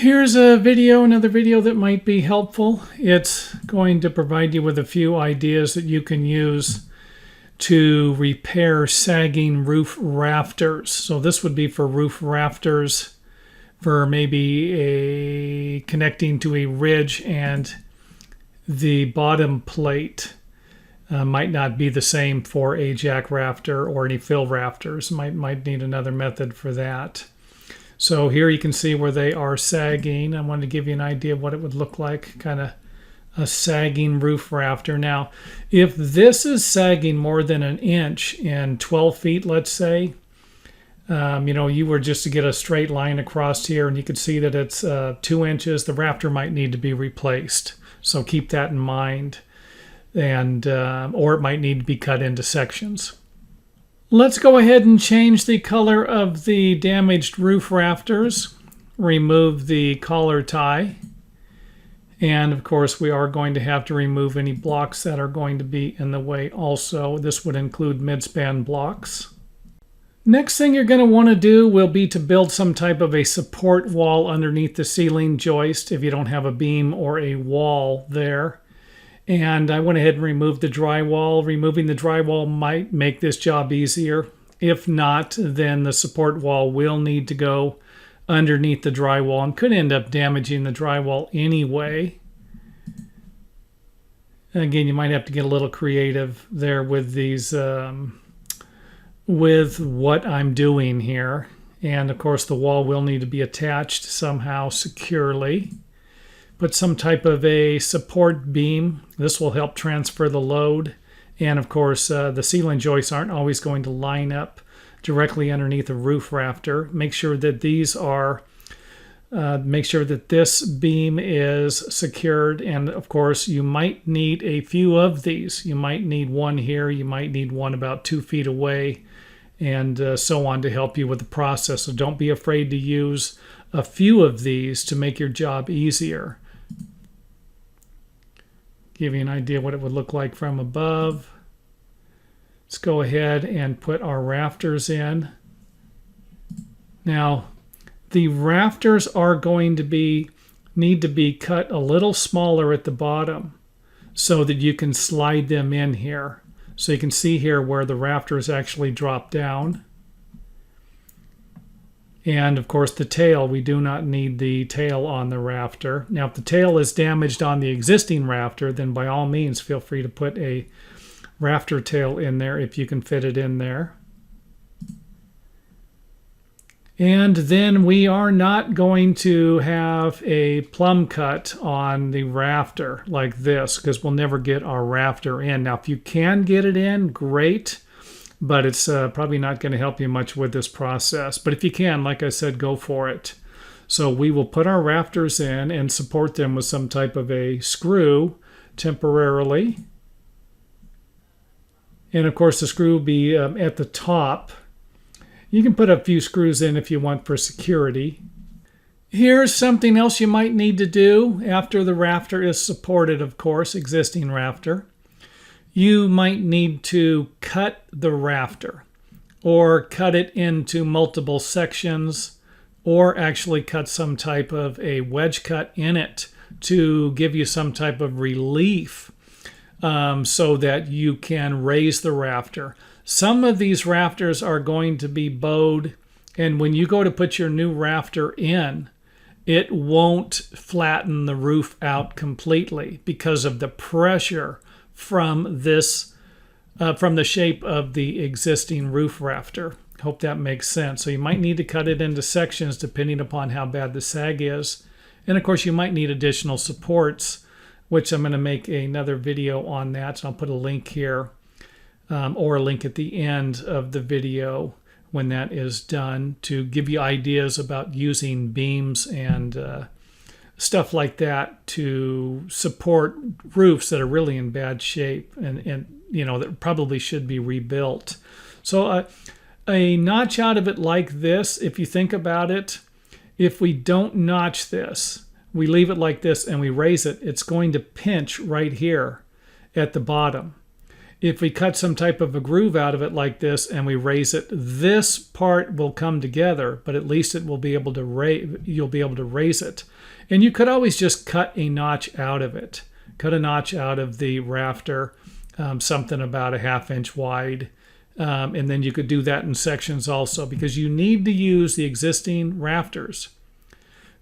Here's another video that might be helpful. It's going to provide you with a few ideas that you can use to repair sagging roof rafters. So this would be for roof rafters for maybe connecting to a ridge, and the bottom plate might not be the same for a jack rafter or any fill rafters. Might need another method for that. So here you can see where they are sagging. I wanted to give you an idea of what it would look like, kind of a sagging roof rafter. Now, if this is sagging more than an inch in 12 feet, let's say, you were just to get a straight line across here and you could see that it's 2 inches, the rafter might need to be replaced. So keep that in mind, and or it might need to be cut into sections. Let's go ahead and change the color of the damaged roof rafters. Remove the collar tie. And of course, we are going to have to remove any blocks that are going to be in the way also. This would include midspan blocks. Next thing you're going to want to do will be to build some type of a support wall underneath the ceiling joist if you don't have a beam or a wall there. And I went ahead and removed the drywall. Removing the drywall might make this job easier. If not, then the support wall will need to go underneath the drywall and could end up damaging the drywall anyway. Again, you might have to get a little creative there with these, with what I'm doing here. And of course, the wall will need to be attached somehow securely. Put some type of a support beam. This will help transfer the load. And of course, the ceiling joists aren't always going to line up directly underneath a roof rafter. Make sure that these are, make sure that this beam is secured. And of course, you might need a few of these. You might need one here. You might need one about 2 feet away, and so on, to help you with the process. So don't be afraid to use a few of these to make your job easier. Give you an idea what it would look like from above. Let's go ahead and put our rafters in. Now, the rafters are going to need to be cut a little smaller at the bottom so that you can slide them in here. So you can see here where the rafters actually drop down. And of course the tail, we do not need the tail on the rafter. Now if the tail is damaged on the existing rafter, then by all means feel free to put a rafter tail in there if you can fit it in there. And then we are not going to have a plumb cut on the rafter like this, because we'll never get our rafter in. Now if you can get it in, great. But it's probably not going to help you much with this process. But if you can, like I said, go for it. So we will put our rafters in and support them with some type of a screw temporarily. And of course, the screw will be at the top. You can put a few screws in if you want for security. Here's something else you might need to do after the rafter is supported, of course, existing rafter. You might need to cut the rafter, or cut it into multiple sections, or actually cut some type of a wedge cut in it to give you some type of relief, so that you can raise the rafter. Some of these rafters are going to be bowed, and when you go to put your new rafter in, it won't flatten the roof out completely because of the pressure from this, from the shape of the existing roof rafter. Hope that makes sense. So you might need to cut it into sections depending upon how bad the sag is. And of course you might need additional supports, which I'm going to make another video on that. So I'll put a link here, or a link at the end of the video when that is done, to give you ideas about using beams and stuff like that to support roofs that are really in bad shape and that probably should be rebuilt. So a notch out of it like this, if you think about it, if we don't notch this, we leave it like this and we raise it, it's going to pinch right here at the bottom. if we cut some type of a groove out of it like this and we raise it, this part will come together, but at least it will be able to you'll be able to raise it. And you could always just cut a notch out of it. Cut a notch out of the rafter, something about a 1/2 inch wide. And then you could do that in sections also, because you need to use the existing rafters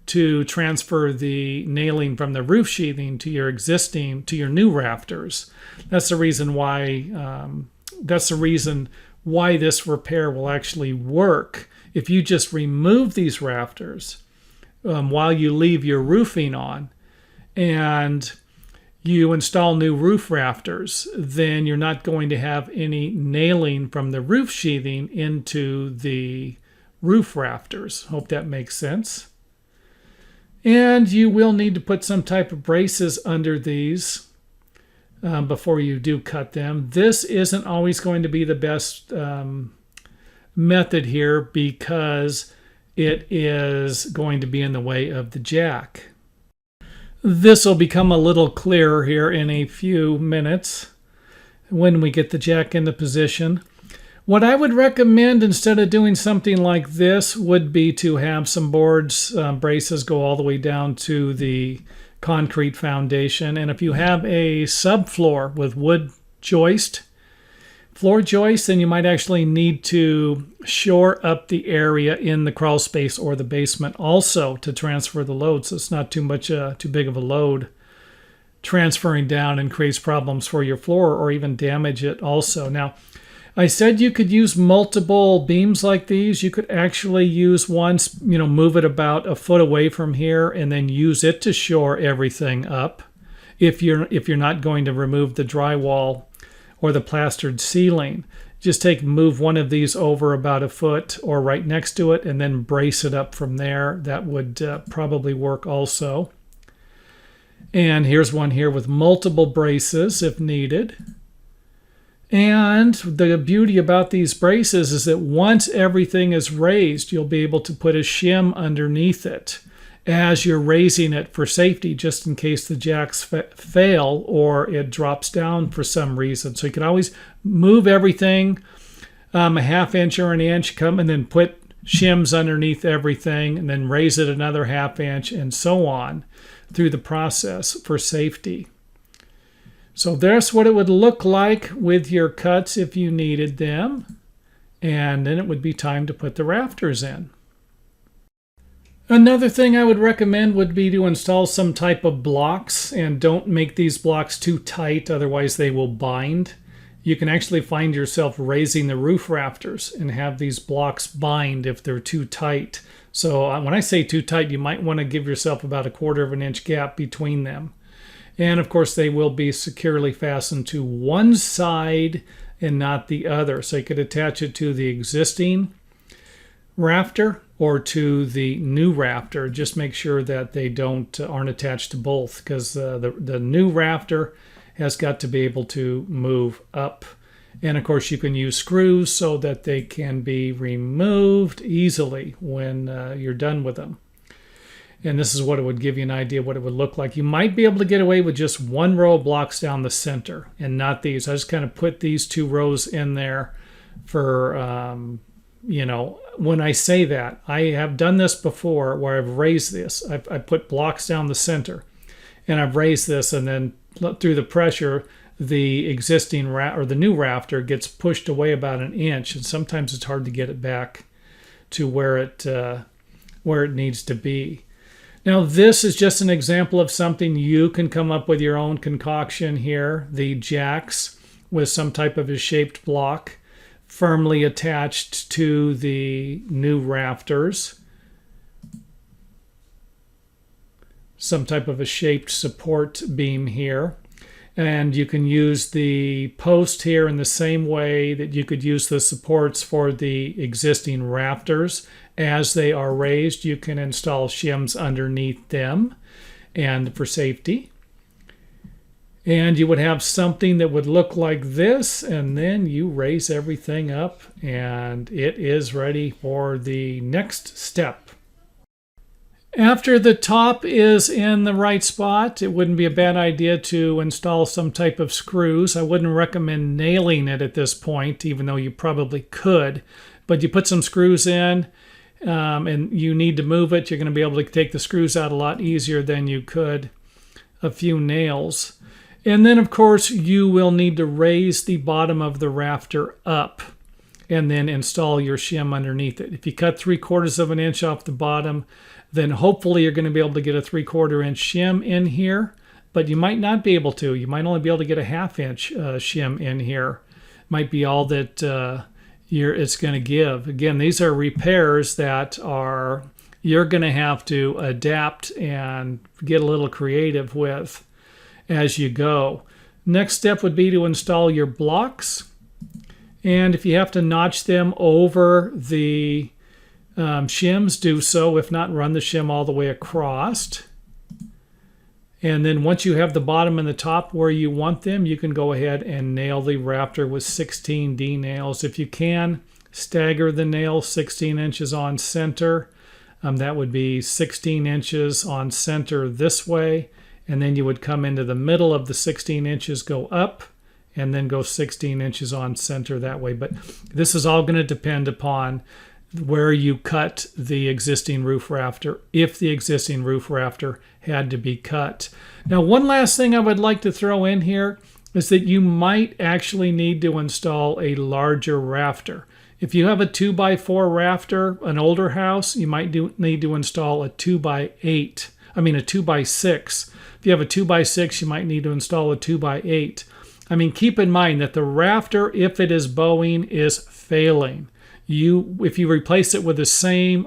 to transfer the nailing from the roof sheathing to your new rafters. That's the reason why this repair will actually work. If you just remove these rafters while you leave your roofing on and you install new roof rafters, then you're not going to have any nailing from the roof sheathing into the roof rafters. Hope that makes sense. And you will need to put some type of braces under these before you do cut them. This isn't always going to be the best method here, because it is going to be in the way of the jack. This will become a little clearer here in a few minutes when we get the jack into position. What I would recommend, instead of doing something like this, would be to have some boards, braces go all the way down to the concrete foundation. And if you have a subfloor with wood floor joist, then you might actually need to shore up the area in the crawl space or the basement also to transfer the load, so it's not too big of a load transferring down and creates problems for your floor or even damage it also. Now, I said you could use multiple beams like these. You could actually use one, move it about a foot away from here and then use it to shore everything up if you're not going to remove the drywall or the plastered ceiling. Just move one of these over about a foot or right next to it and then brace it up from there. That would probably work also. And here's one here with multiple braces if needed. And the beauty about these braces is that once everything is raised, you'll be able to put a shim underneath it as you're raising it for safety, just in case the jacks fail or it drops down for some reason. So you can always move everything a 1/2 inch or an inch, come and then put shims underneath everything and then raise it another 1/2 inch and so on through the process for safety. So there's what it would look like with your cuts if you needed them. And then it would be time to put the rafters in. Another thing I would recommend would be to install some type of blocks, and don't make these blocks too tight, otherwise they will bind. You can actually find yourself raising the roof rafters and have these blocks bind if they're too tight. So when I say too tight, you might want to give yourself about a 1/4 inch gap between them. And of course, they will be securely fastened to one side and not the other. So you could attach it to the existing rafter or to the new rafter. Just make sure that they aren't attached to both, because the new rafter has got to be able to move up. And of course, you can use screws so that they can be removed easily when you're done with them. And this is what it would give you an idea what it would look like. You might be able to get away with just one row of blocks down the center and not these. I just kind of put these 2 rows in there for, when I say that, I have done this before where I've raised this. I put blocks down the center and I've raised this, and then through the pressure, the existing or the new rafter gets pushed away about 1 inch. And sometimes it's hard to get it back to where it needs to be. Now, this is just an example of something you can come up with your own concoction here. The jacks with some type of a shaped block firmly attached to the new rafters. Some type of a shaped support beam here. And you can use the post here in the same way that you could use the supports for the existing rafters. As they are raised, you can install shims underneath them and for safety. And you would have something that would look like this, and then you raise everything up and it is ready for the next step. After the top is in the right spot, it wouldn't be a bad idea to install some type of screws. I wouldn't recommend nailing it at this point, even though you probably could. But you put some screws in and you need to move it. You're going to be able to take the screws out a lot easier than you could a few nails. And then, of course, you will need to raise the bottom of the rafter up and then install your shim underneath it. If you cut 3/4 of an inch off the bottom, then hopefully you're going to be able to get a 3/4 inch shim in here, but you might not be able to. You might only be able to get a 1/2 inch shim in here. Might be all that it's going to give. Again, these are repairs that you're going to have to adapt and get a little creative with as you go. Next step would be to install your blocks. And if you have to notch them over the shims, do so. If not, run the shim all the way across. And then once you have the bottom and the top where you want them, you can go ahead and nail the rafter with 16 D nails. If you can, stagger the nails 16 inches on center. That would be 16 inches on center this way. And then you would come into the middle of the 16 inches, go up, and then go 16 inches on center that way. But this is all going to depend upon where you cut the existing roof rafter, if the existing roof rafter had to be cut. Now, one last thing I would like to throw in here is that you might actually need to install a larger rafter. If you have a 2x4 rafter, an older house, you might need to install a 2x6. If you have a 2x6, you might need to install a 2x8. I mean, keep in mind that the rafter, if it is bowing, is failing. If you replace it with the same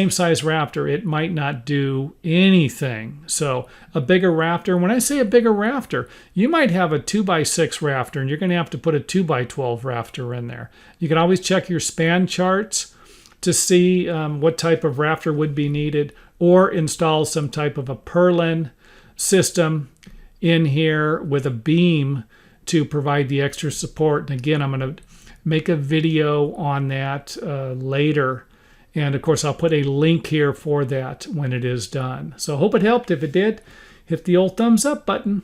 size rafter, it might not do anything. So a bigger rafter, when I say a bigger rafter, you might have a 2x6 rafter and you're going to have to put a 2x12 rafter in there. You can always check your span charts to see what type of rafter would be needed, or install some type of a purlin system in here with a beam to provide the extra support. And again, I'm going to make a video on that later. And of course, I'll put a link here for that when it is done. So I hope it helped. If it did, hit the old thumbs up button.